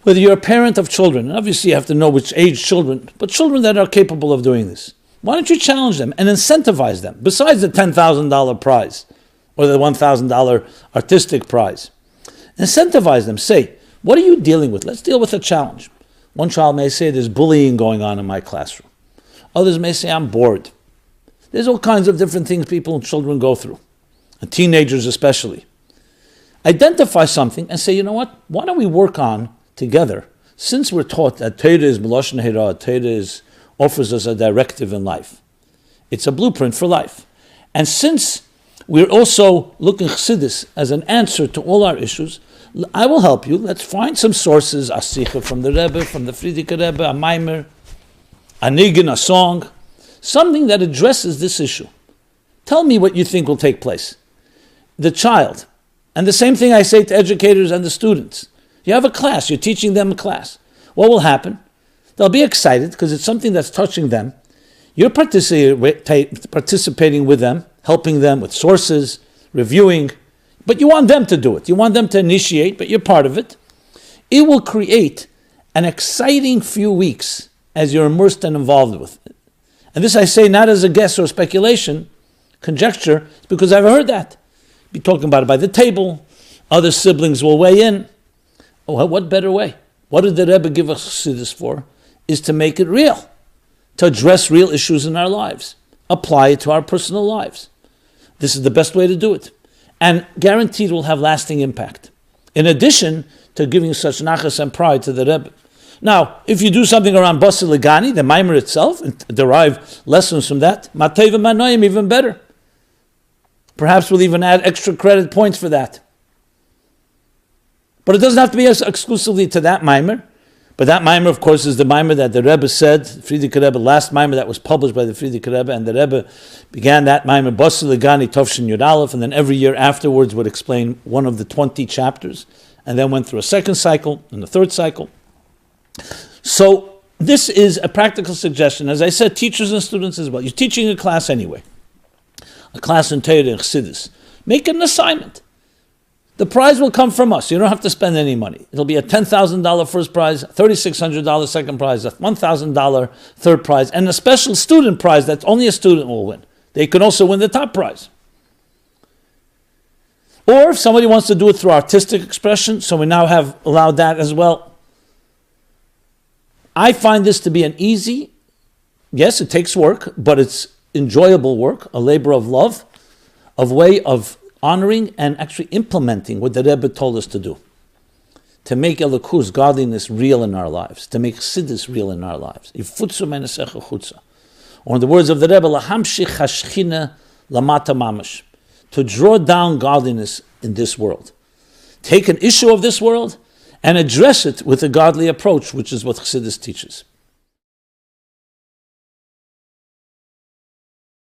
Whether you're a parent of children, and obviously you have to know which age children, but children that are capable of doing this, why don't you challenge them and incentivize them, besides the $10,000 prize or the $1,000 artistic prize? Incentivize them. Say, what are you dealing with? Let's deal with a challenge. One child may say, there's bullying going on in my classroom. Others may say, I'm bored. There's all kinds of different things people and children go through, and teenagers especially. Identify something and say, you know what? Why don't we work on together, since we're taught that Torah is Melashon Hira, Torah offers us a directive in life. It's a blueprint for life. And since we're also looking Chassidus as an answer to all our issues, I will help you. Let's find some sources, a Sikha from the Rebbe, from the Frierdiker Rebbe, a Maimer, a Nigun, a song, something that addresses this issue. Tell me what you think will take place. The child, and the same thing I say to educators and the students. You have a class, you're teaching them a class. What will happen? They'll be excited because it's something that's touching them. You're participating with them, helping them with sources, reviewing, but you want them to do it. You want them to initiate, but you're part of it. It will create an exciting few weeks as you're immersed and involved with it. And this I say not as a guess or speculation, conjecture, because I've heard that. Be talking about it by the table, other siblings will weigh in. Oh, what better way? What did the Rebbe give us this for? Is to make it real, to address real issues in our lives, apply it to our personal lives. This is the best way to do it, and guaranteed will have lasting impact. In addition to giving such nachas and pride to the Rebbe. Now, if you do something around Basi Legani, the Maimer itself, and derive lessons from that, Mateva Manoim, even better. Perhaps we'll even add extra credit points for that. But it doesn't have to be exclusively to that Maimer. But that Maimer, of course, is the Maimer that the Rebbe said, Frierdiker Rebbe, last Maimer that was published by the Frierdiker Rebbe, and the Rebbe began that Maimer, Basi Legani Tovshin Yud Aleph, and then every year afterwards would explain one of the 20 chapters, and then went through a second cycle and a third cycle. So this is a practical suggestion. As I said, teachers and students as well. You're teaching a class anyway, a class in Torah and Chassidus. Make an assignment. The prize will come from us. You don't have to spend any money. It'll be a $10,000 first prize, $3,600 second prize, a $1,000 third prize, and a special student prize that only a student will win. They can also win the top prize. Or if somebody wants to do it through artistic expression, so we now have allowed that as well. I find this to be an easy, yes, it takes work, but it's enjoyable work, a labor of love, a way of honoring and actually implementing what the Rebbe told us to do. To make Elokus, godliness, real in our lives. To make Chassidus real in our lives. Or in the words of the Rebbe, Lahamshich hashchina lamata mamash. To draw down godliness in this world. Take an issue of this world and address it with a godly approach, which is what Chassidus teaches.